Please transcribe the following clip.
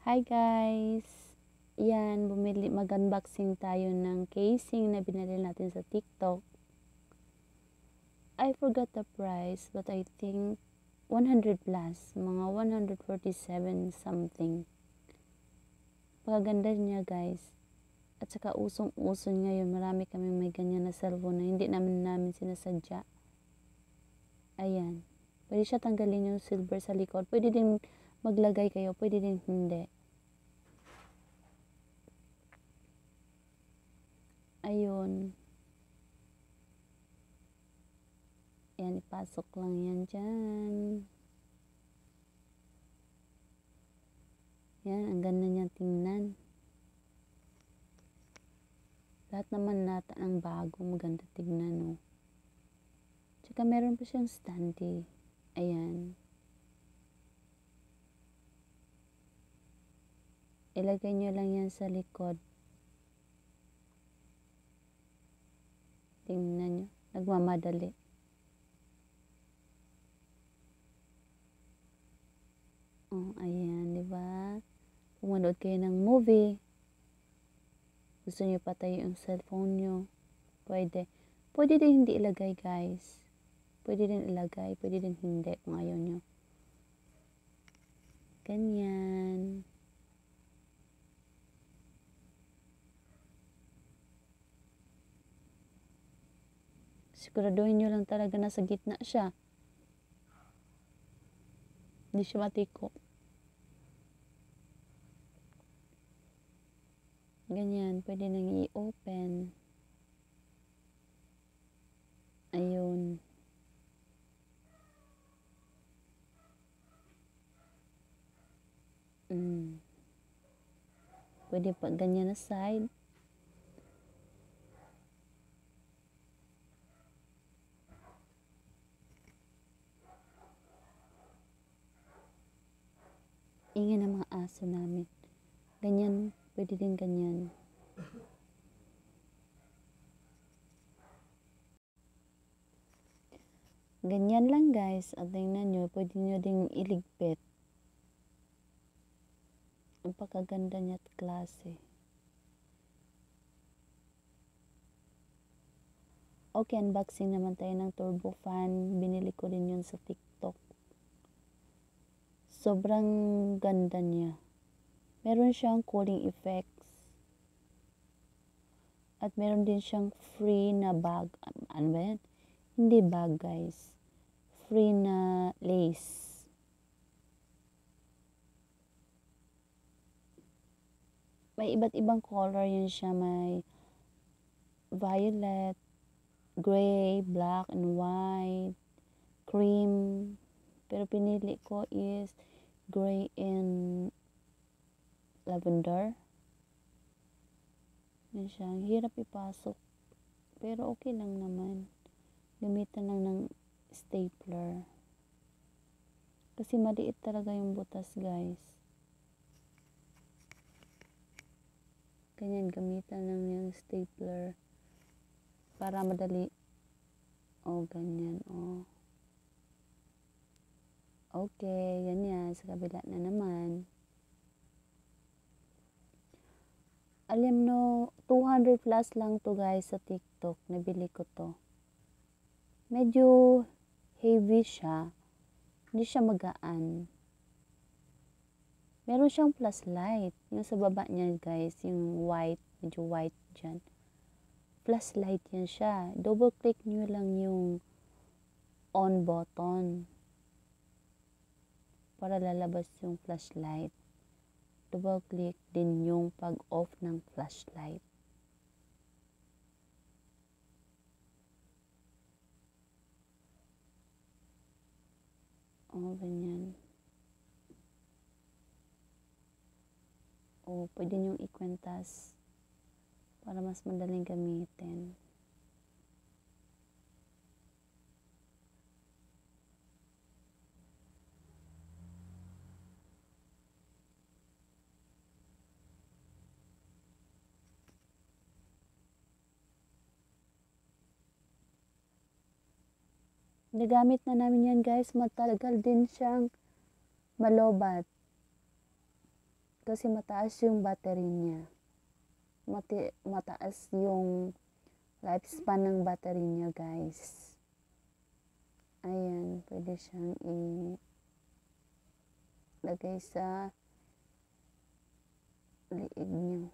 Hi guys! Yan, mag-unboxing tayo ng casing na binili natin sa TikTok. I forgot the price, but I think 100 plus, mga 147 something. Pagaganda niya guys. At saka usong-uso ngayon, marami kami may ganyan na cellphone na hindi namin sinasadya. Ayan. Pwede siya tanggalin yung silver sa likod. Pwede din maglagay kayo, pwede din hindi. Ayun. Yan, ipasok lang yan dyan. Yan, ang ganda niya tingnan. Lahat naman nata ng bago, maganda tignan, no. Tsaka meron pa siyang standee. Ayan. Ilagay nyo lang yan sa likod. Tingnan nyo. Nagmamadali. Oh, ayan, di ba? Kung manood kayo ng movie, gusto nyo patay yung cellphone nyo, pwede. Pwede din hindi ilagay, guys. Pwede din ilagay, pwede din hindi kung ayaw nyo. Ganyan. Siguraduhin nyo lang talaga na sa gitna siya. Hindi siya matiko. Ganyan, pwede nang i-open. Ayun. Pwede pa ganyan na side. Ingay ng mga aso namin. Ganyan, pwede din ganyan. Ganyan lang guys. At tingnan nyo, pwede nyo ding iligpit. Ang pagkaganda niya at klase. Okay, unboxing naman tayo ng turbo fan. Binili ko rin yun sa TikTok. Sobrang ganda niya. Meron siyang cooling effects. At meron din siyang free na bag. Ano ba yan? Hindi bag guys. Free na lace. May iba't ibang color yun siya. May violet, gray, black, and white, cream. Pero pinili ko is gray and lavender. Yan siya. Ang hirap ipasok. Pero okay lang naman. Gamitan lang ng stapler. Kasi maliit talaga yung butas guys. Ganyan, gamitan lang yung stapler. Para madali. O, ganyan. O. Okay, ganyan. Sa kabila na naman. Alam no, 200 plus lang to guys sa TikTok. Nabili ko to. Medyo heavy siya. Hindi siya magaan. Meron siyang plus light. Yung sa baba niya guys, yung white, medyo white dyan. Plus light yan siya. Double click nyo lang yung on button. Para lalabas yung flashlight. Double click din yung pag-off ng flashlight. O, ganyan. O, pwede nyo ikwentas para mas madaling gamitin. Nagamit na namin yan guys, matagal din siyang malobat. kasi mataas yung battery niya. Mataas yung lifespan ng battery niya, guys. Ayan, pwede siyang ilagay sa liig niyo.